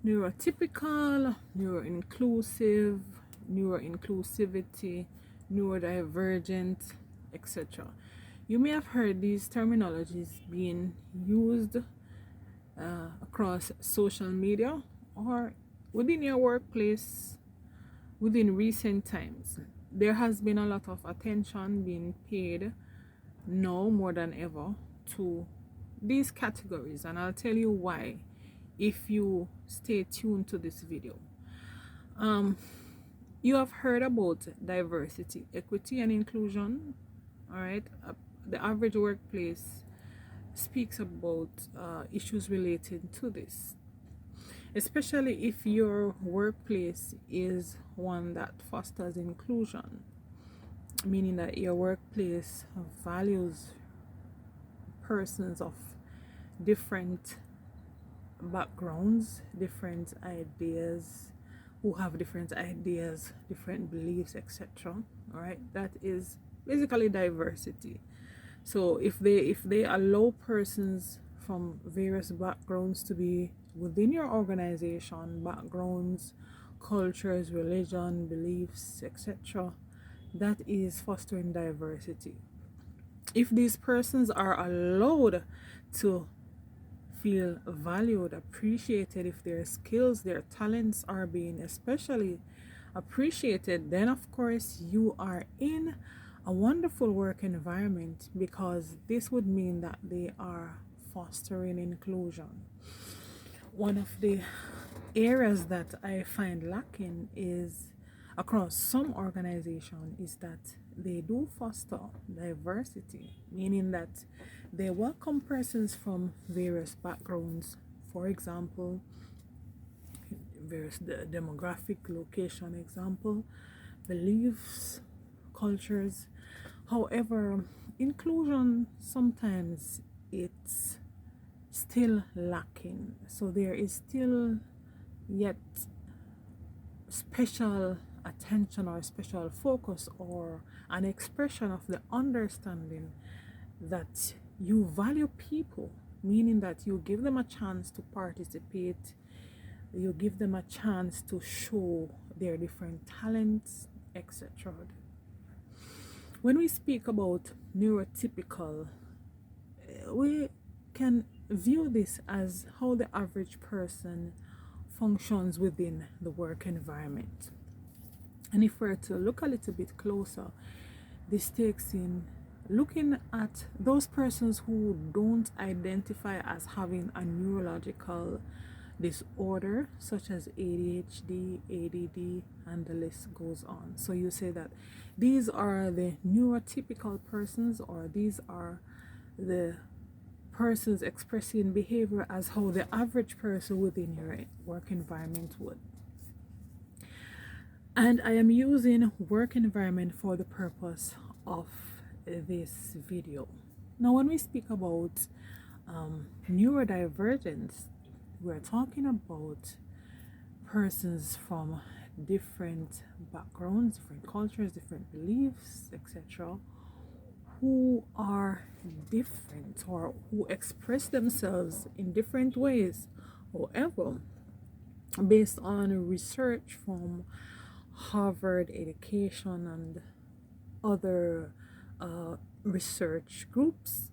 neurotypical, neuroinclusive, neuroinclusivity, neurodivergent, etc. You may have heard these terminologies being used across social media or within your workplace within recent times. There has been a lot of attention being paid now more than ever to these categories, and I'll tell you why if you stay tuned to this video. You have heard about diversity, equity, and inclusion. All right, the average workplace speaks about issues related to this, especially if your workplace is one that fosters inclusion, meaning that your workplace values persons of different backgrounds, different ideas, who have different ideas, different beliefs, etc. All right, that is basically diversity. So if they allow persons from various backgrounds to be within your organization, backgrounds, cultures, religion, beliefs, etc., that is fostering diversity. If these persons are allowed to feel valued, appreciated, if their skills, their talents are being especially appreciated, then of course you are in a wonderful work environment, because this would mean that they are fostering inclusion. One of the areas that I find lacking is across some organization is that they do foster diversity, meaning that they welcome persons from various backgrounds, for example, various demographic location example, beliefs, cultures. However, inclusion sometimes it's still lacking, so there is still yet special attention or special focus or an expression of the understanding that you value people, meaning that you give them a chance to participate, you give them a chance to show their different talents, etc. When we speak about neurotypical, we can view this as how the average person functions within the work environment. And if we're to look a little bit closer, this takes in looking at those persons who don't identify as having a neurological disorder such as ADHD, ADD, and the list goes on. So you say that these are the neurotypical persons, or these are the persons expressing behavior as how the average person within your work environment would. And I am using work environment for the purpose of this video. Now, when we speak about neurodivergence, we're talking about persons from different backgrounds, different cultures, different beliefs, etc., who are different or who express themselves in different ways. However, based on research from Harvard Education and other research groups,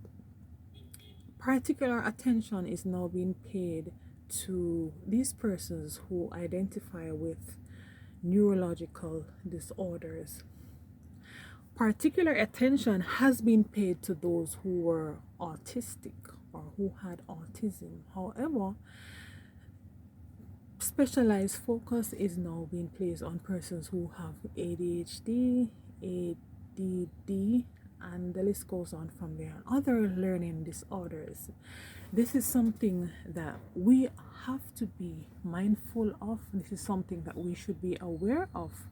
particular attention is now being paid to these persons who identify with neurological disorders. Particular attention has been paid to those who were autistic or who had autism. However, specialized focus is now being placed on persons who have ADHD, ADD, and the list goes on from there, other learning disorders. This is something that we have to be mindful of. This is something that we should be aware of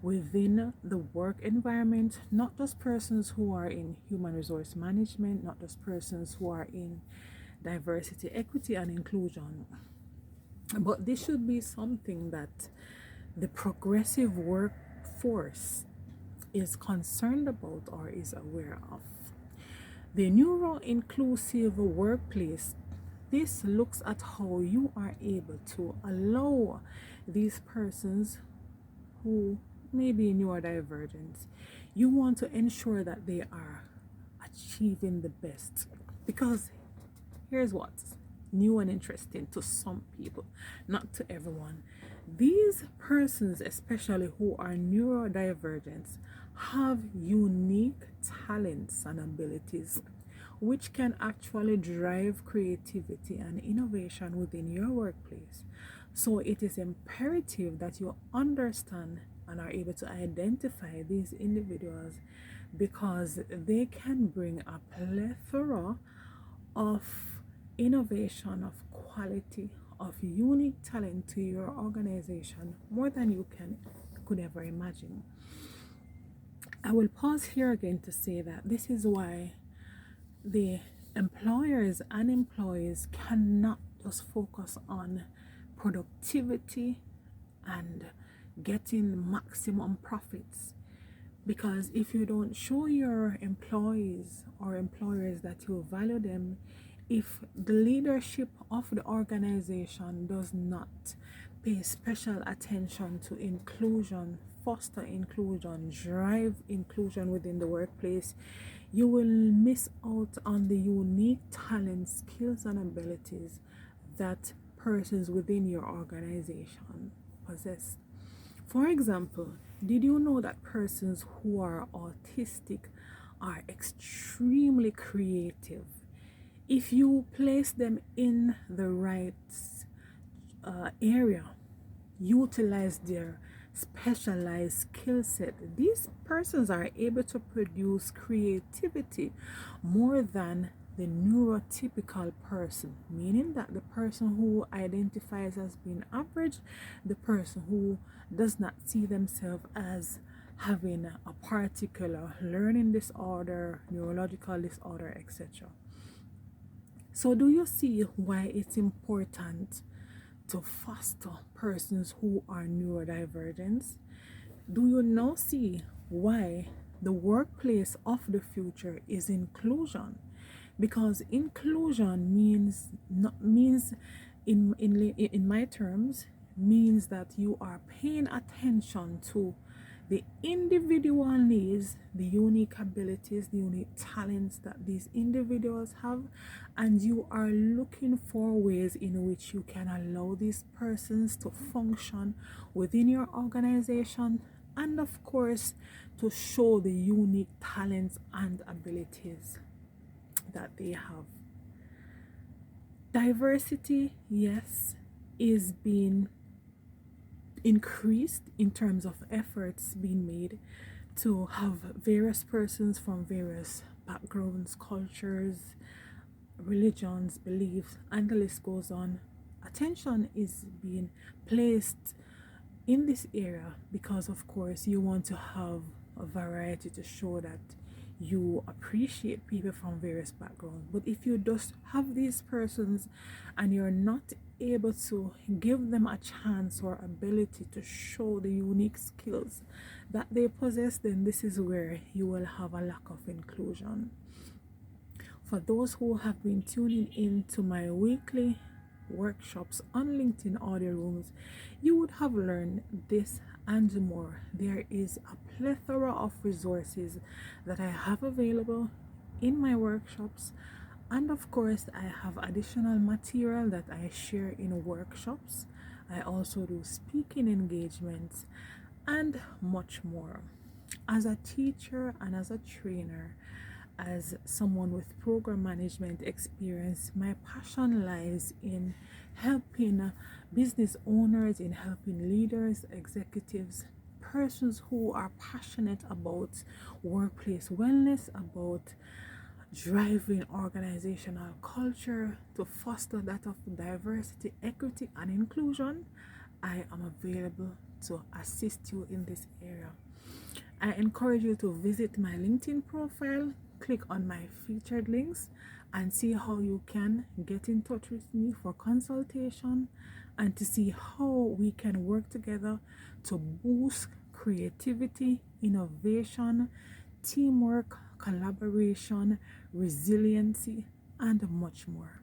within the work environment, not just persons who are in human resource management, not just persons who are in diversity, equity, and inclusion, but this should be something that the progressive workforce is concerned about or is aware of. The neuro-inclusive workplace this looks at how you are able to allow these persons who may be neurodivergent. You want to ensure that they are achieving the best, because here's what's new and interesting to some people, not to everyone. These persons, especially who are neurodivergent, have unique talents and abilities which can actually drive creativity and innovation within your workplace. So it is imperative that you understand and are able to identify these individuals, because they can bring a plethora of innovation, of quality, of unique talent to your organization, more than you could ever imagine. I will pause here again to say that this is why the employers and employees cannot just focus on productivity and getting maximum profits. Because if you don't show your employees or employers that you value them, if the leadership of the organization does not pay special attention to inclusion, foster inclusion, drive inclusion within the workplace, you will miss out on the unique talents, skills, and abilities that persons within your organization possess. For example, did you know that persons who are autistic are extremely creative? If you place them in the right area, utilize their specialized skill set, these persons are able to produce creativity more than the neurotypical person, meaning that the person who identifies as being average, the person who does not see themselves as having a particular learning disorder, neurological disorder, etc. So do you see why it's important to foster persons who are neurodivergent? Do you now see why the workplace of the future is inclusion? Because inclusion means in my terms means that you are paying attention to the individual needs, the unique abilities, the unique talents that these individuals have, and you are looking for ways in which you can allow these persons to function within your organization, and of course to show the unique talents and abilities that they have. Diversity, yes, is being increased in terms of efforts being made to have various persons from various backgrounds, cultures, religions, beliefs, and the list goes on. Attention is being placed in this area because, of course, you want to have a variety to show that you appreciate people from various backgrounds. But if you just have these persons and you're not able to give them a chance or ability to show the unique skills that they possess, then this is where you will have a lack of inclusion. For those who have been tuning in to my weekly workshops on LinkedIn audio rooms, you would have learned this and more. There is a plethora of resources that I have available in my workshops, and of course I have additional material that I share in workshops. I also do speaking engagements and much more. As a teacher and as a trainer, as someone with program management experience, my passion lies in helping business owners, in helping leaders, executives, persons who are passionate about workplace wellness, about driving organizational culture to foster that of diversity, equity, and inclusion. I am available to assist you in this area. I encourage you to visit my LinkedIn profile, click on my featured links, and see how you can get in touch with me for consultation and to see how we can work together to boost creativity, innovation, teamwork, collaboration, resiliency, and much more.